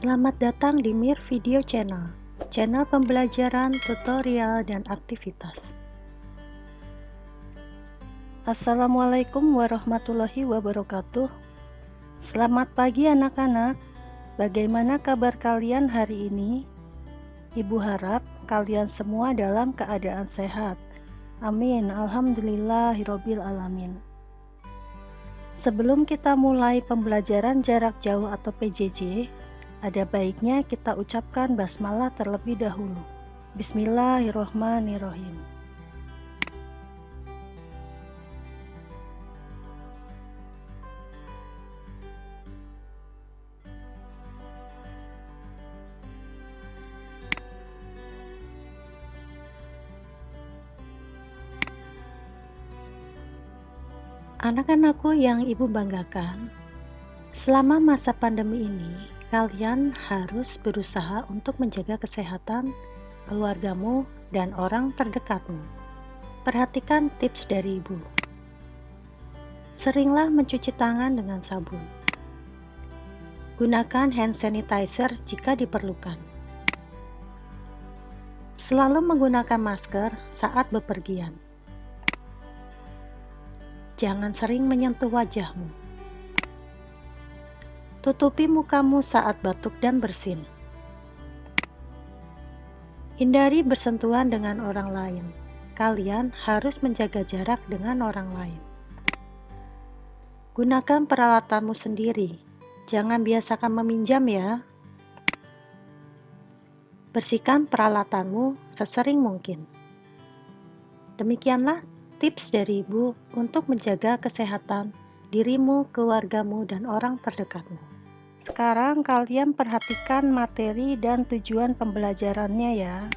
Selamat datang di Mir Video Channel, channel pembelajaran, tutorial, dan aktivitas. Assalamualaikum warahmatullahi wabarakatuh. Selamat pagi anak-anak. Bagaimana kabar kalian hari ini? Ibu harap kalian semua dalam keadaan sehat. Amin. Alhamdulillahirabbil alamin. Sebelum kita mulai pembelajaran jarak jauh atau PJJ, ada baiknya kita ucapkan basmalah terlebih dahulu. Bismillahirrohmanirrohim. Anak-anakku yang ibu banggakan, selama masa pandemi ini, kalian harus berusaha untuk menjaga kesehatan keluargamu dan orang terdekatmu. Perhatikan tips dari ibu. Seringlah mencuci tangan dengan sabun. Gunakan hand sanitizer jika diperlukan. Selalu menggunakan masker saat bepergian. Jangan sering menyentuh wajahmu. Tutupi mukamu saat batuk dan bersin. Hindari bersentuhan dengan orang lain. Kalian harus menjaga jarak dengan orang lain. Gunakan peralatanmu sendiri. Jangan biasakan meminjam ya. Bersihkan peralatanmu sesering mungkin. Demikianlah tips dari ibu untuk menjaga kesehatan dirimu, keluargamu, dan orang terdekatmu. Sekarang kalian perhatikan materi dan tujuan pembelajarannya ya.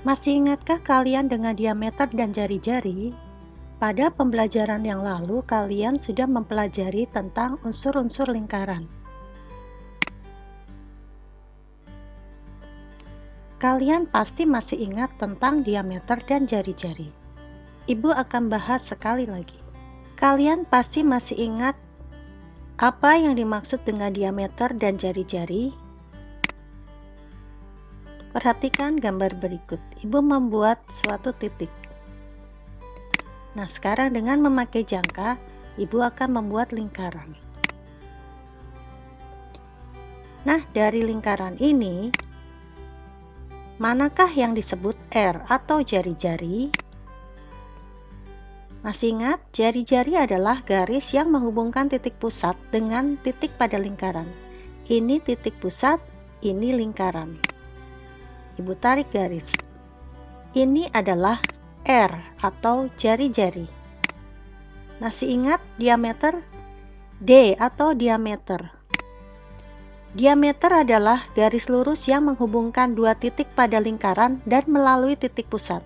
Masih ingatkah kalian dengan diameter dan jari-jari? Pada pembelajaran yang lalu, kalian sudah mempelajari tentang unsur-unsur lingkaran. Kalian pasti masih ingat tentang diameter dan jari-jari. Ibu akan bahas sekali lagi. Kalian pasti masih ingat apa yang dimaksud dengan diameter dan jari-jari? Perhatikan gambar berikut. Ibu membuat suatu titik. Nah, sekarang dengan memakai jangka, ibu akan membuat lingkaran. Nah, dari lingkaran ini, manakah yang disebut R atau jari-jari? Masih ingat, jari-jari adalah garis yang menghubungkan titik pusat dengan titik pada lingkaran. Ini titik pusat, ini lingkaran. Ibu tarik garis. Ini adalah R atau jari-jari. Masih ingat diameter? D atau diameter. Diameter adalah garis lurus yang menghubungkan dua titik pada lingkaran dan melalui titik pusat.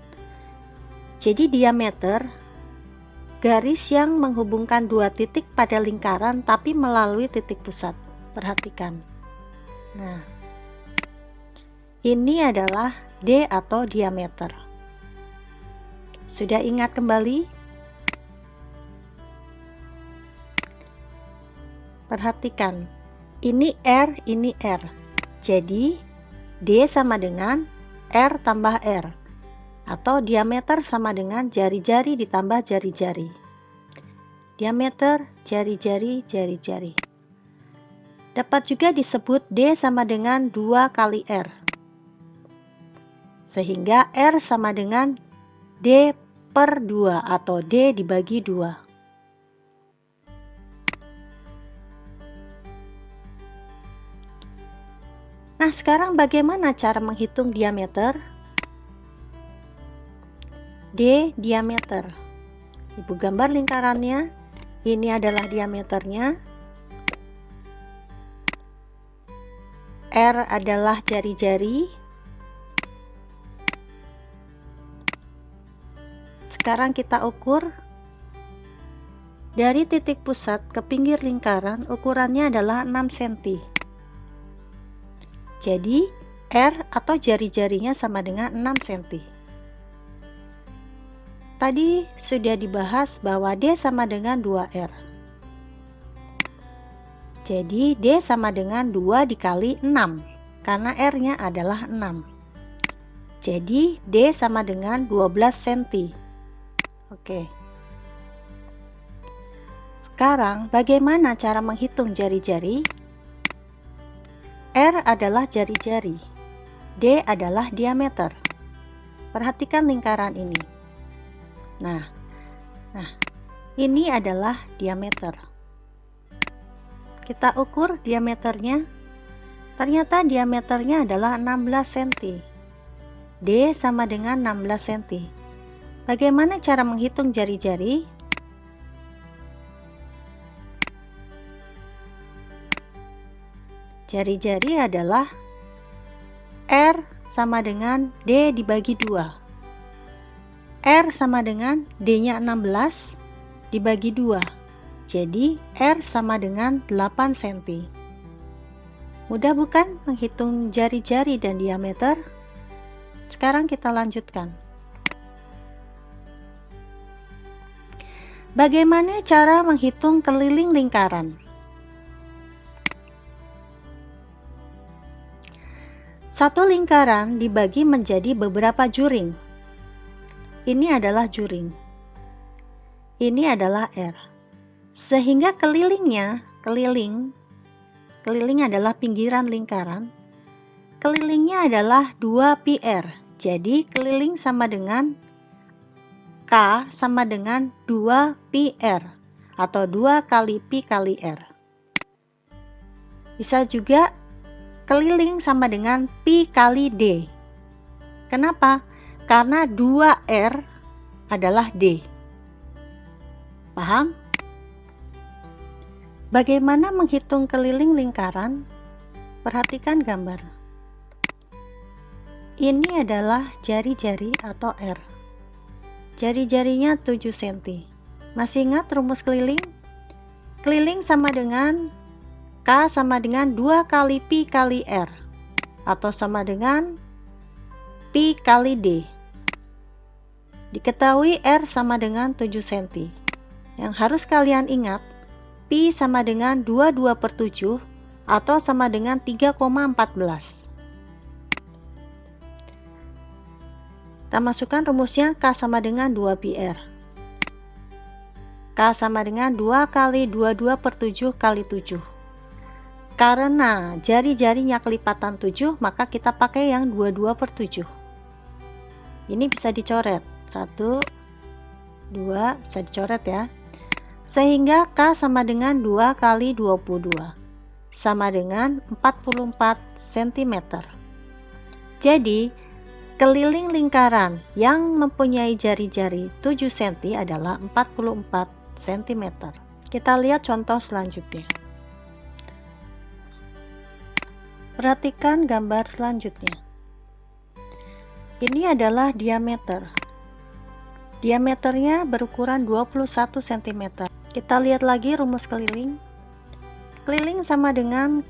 Jadi diameter, garis yang menghubungkan dua titik pada lingkaran tapi melalui titik pusat. Perhatikan. Nah, ini adalah D atau diameter. Sudah ingat kembali? Perhatikan, ini R, ini R. Jadi, D sama dengan R tambah R. Atau diameter sama dengan jari-jari ditambah jari-jari. Diameter, jari-jari, jari-jari. Dapat juga disebut D sama dengan 2 kali R. Sehingga R sama dengan D per 2 atau D dibagi 2. Nah, sekarang bagaimana cara menghitung diameter? D diameter. Ibu gambar lingkarannya. Ini adalah diameternya. R adalah jari-jari. Sekarang kita ukur Dari titik pusat ke pinggir lingkaran ukurannya adalah 6 cm. Jadi, R atau jari-jarinya sama dengan 6 cm. Tadi sudah dibahas bahwa D sama dengan 2R. Jadi, D sama dengan 2 dikali 6, karena R-nya adalah 6. Jadi, D sama dengan 12 cm. Oke. Sekarang, bagaimana cara menghitung jari-jari? R adalah jari-jari, D adalah diameter. Perhatikan lingkaran ini. Nah, ini adalah diameter. Kita ukur diameternya. Ternyata diameternya adalah 16 cm. D sama dengan 16 cm. Bagaimana cara menghitung jari-jari? Jari-jari adalah R sama dengan D dibagi 2. R sama dengan D-nya 16 dibagi 2. Jadi R sama dengan 8 cm. Mudah bukan menghitung jari-jari dan diameter? Sekarang kita lanjutkan. Bagaimana cara menghitung keliling lingkaran? Satu lingkaran dibagi menjadi beberapa juring. Ini adalah juring. Ini adalah R. Sehingga kelilingnya, keliling adalah pinggiran lingkaran. Kelilingnya adalah 2πr. Jadi keliling sama dengan K sama dengan 2πr atau 2 kali Pi kali R. Bisa juga keliling sama dengan Pi kali D. Kenapa? Karena 2R adalah D. Paham? Bagaimana menghitung keliling lingkaran? Perhatikan gambar. Ini adalah jari-jari atau R. Jari-jarinya 7 cm. Masih ingat rumus keliling? Keliling sama dengan K sama dengan 2 kali Pi kali R atau sama dengan Pi kali D. Diketahui R sama dengan 7 cm. Yang harus kalian ingat, Pi sama dengan 22/7 atau sama dengan 3,14. Kita masukkan rumusnya K sama dengan 2πr. K sama dengan 2 kali 22/7 kali 7. Karena jari-jarinya kelipatan 7, maka kita pakai yang 22/7. Ini bisa dicoret. 1, 2, bisa dicoret ya. Sehingga K sama dengan 2 kali 22. Sama dengan 44 cm. Jadi, keliling lingkaran yang mempunyai jari-jari 7 cm adalah 44 cm. Kita lihat contoh selanjutnya. Perhatikan gambar selanjutnya. Ini adalah diameter. Diameternya berukuran 21 cm. Kita lihat lagi rumus keliling. Keliling sama dengan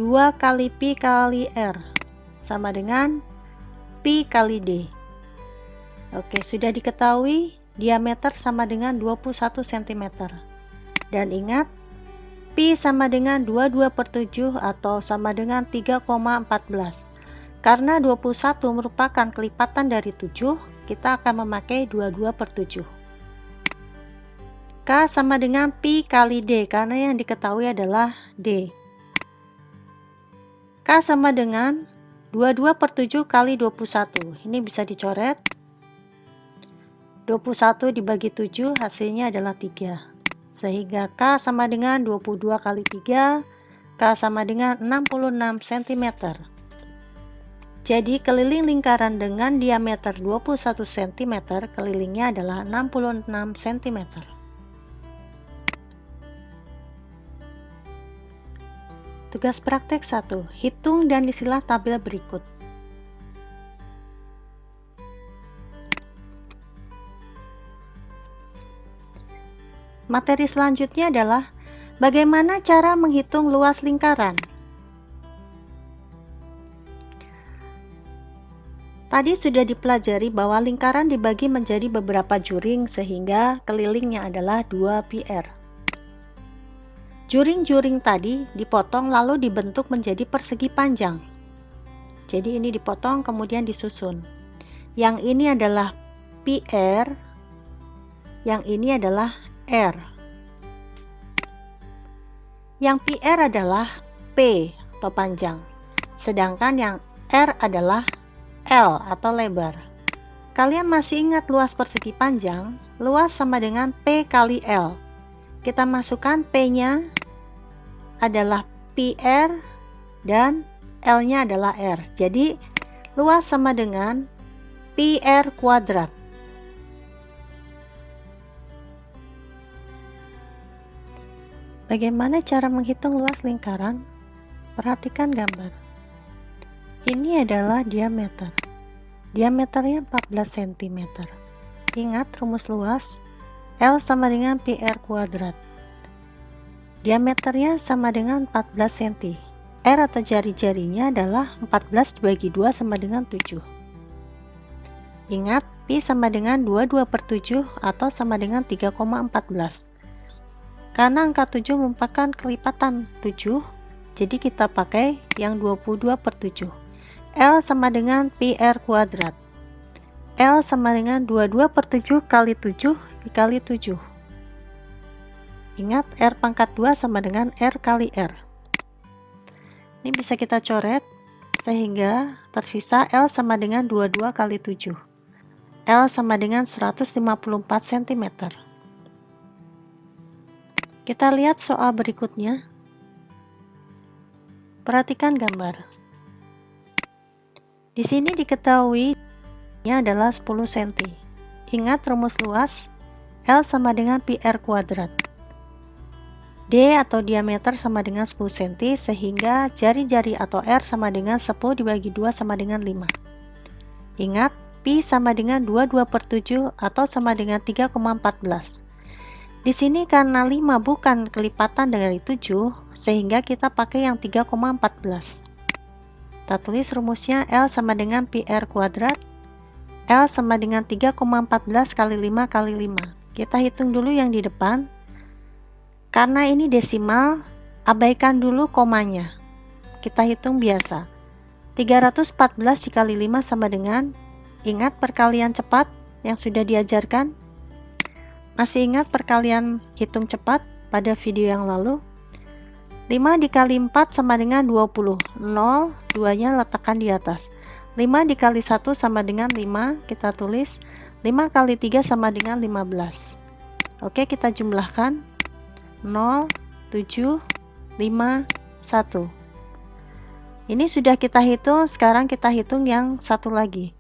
2 kali Pi kali R sama dengan Pi kali D. Oke, sudah diketahui diameter sama dengan 21 cm. Dan ingat, Pi sama dengan 22/7 atau sama dengan 3,14. Karena 21 merupakan kelipatan dari 7, kita akan memakai 22/7. K sama dengan Pi kali D, karena yang diketahui adalah D. K sama dengan 22/7 kali 21. Ini bisa dicoret. 21 dibagi 7 hasilnya adalah 3. Sehingga K sama dengan 22 kali 3, K sama dengan 66 cm. Jadi keliling lingkaran dengan diameter 21 cm, kelilingnya adalah 66 cm. Tugas praktek 1. Hitung dan isilah tabel berikut. materi selanjutnya adalah bagaimana cara menghitung luas lingkaran. Tadi sudah dipelajari bahwa lingkaran dibagi menjadi beberapa juring sehingga kelilingnya adalah 2 πr. Juring-juring tadi dipotong lalu dibentuk menjadi persegi panjang. Jadi ini dipotong kemudian disusun. Yang ini adalah πr, yang ini adalah r. Yang πr adalah P atau panjang, sedangkan yang r adalah L atau lebar. Kalian masih ingat luas persegi panjang? Luas sama dengan P kali L. Kita masukkan P-nya adalah πr dan L-nya adalah R. Jadi luas sama dengan πr kuadrat. Bagaimana cara menghitung luas lingkaran? Perhatikan gambar. Ini adalah diameter. Diameternya 14 cm. Ingat rumus luas, L sama dengan πr kuadrat. Diameternya sama dengan 14 cm. R atau jari-jarinya adalah 14 dibagi 2 sama dengan 7. Ingat, Pi sama dengan 22/7 atau sama dengan 3,14. Karena angka 7 merupakan kelipatan 7, jadi kita pakai yang 22/7. L sama dengan πr kuadrat. L sama dengan 22/7 kali 7 dikali 7. Ingat, R pangkat 2 sama dengan R kali R. Ini bisa kita coret sehingga tersisa L sama dengan 22 kali 7. L sama dengan 154 cm. Kita lihat soal berikutnya. Perhatikan gambar. Di sini diketahui ini adalah 10 cm. Ingat rumus luas, L sama dengan πr kuadrat. D atau diameter sama dengan 10 cm sehingga jari-jari atau R sama dengan 10 dibagi 2 sama dengan 5. Ingat, Pi sama dengan 22/7 atau sama dengan 3,14. Di sini karena 5 bukan kelipatan dari 7 sehingga kita pakai yang 3,14. Kita tulis rumusnya L sama dengan πr kuadrat. L sama dengan 3,14 kali 5 kali 5. Kita hitung dulu yang di depan. Karena ini desimal, abaikan dulu komanya. Kita hitung biasa. 314 dikali 5 sama dengan, ingat perkalian cepat yang sudah diajarkan? Masih ingat perkalian hitung cepat pada video yang lalu? 5 dikali 4 sama dengan 20. 0, 2-nya letakkan di atas. 5 dikali 1 sama dengan 5, kita tulis. 5 kali 3 sama dengan 15. Oke, kita jumlahkan. 0, 7, 5, 1. Ini sudah kita hitung, sekarang kita hitung yang satu lagi.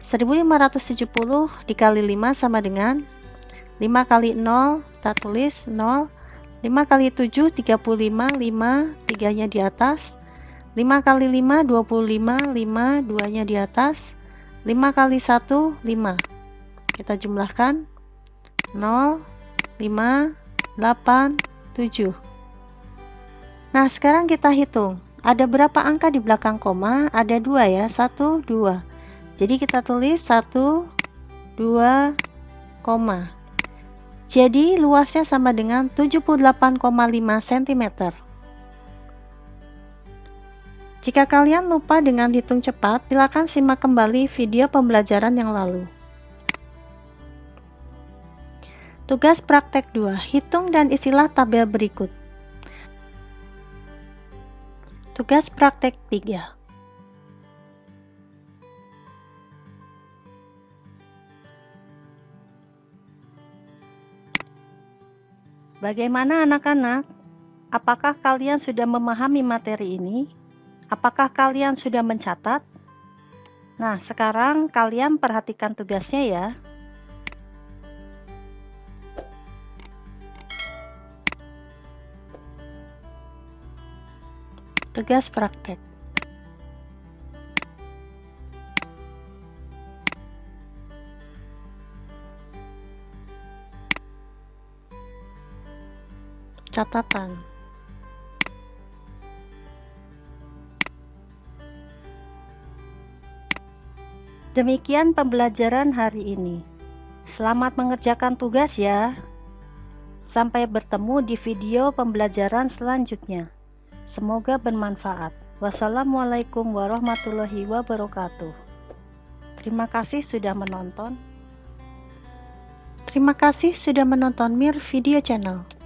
1570 dikali 5 sama dengan 5 kali 0, kita tulis 0. 5 kali 7, 35, 5, 3-nya di atas. 5 kali 5, 25, 5, 2-nya di atas. 5 kali 1, 5. Kita jumlahkan. 0, 5, 8, 7. Nah, sekarang kita hitung. Ada berapa angka di belakang koma? Ada 2 ya. 1, 2. Jadi kita tulis 1, 2, koma. Jadi luasnya sama dengan 78,5 cm. Jika kalian lupa dengan hitung cepat, silakan simak kembali video pembelajaran yang lalu. Tugas praktek 2. Hitung dan isilah tabel berikut. Tugas praktek 3. Bagaimana anak-anak? Apakah kalian sudah memahami materi ini? Apakah kalian sudah mencatat? Nah, sekarang kalian perhatikan tugasnya ya. Tugas praktek. catatan. Demikian pembelajaran hari ini. Selamat mengerjakan tugas ya. Sampai bertemu di video pembelajaran selanjutnya. Semoga bermanfaat. Wassalamualaikum warahmatullahi wabarakatuh. Terima kasih sudah menonton. Terima kasih sudah menonton Mir Video Channel.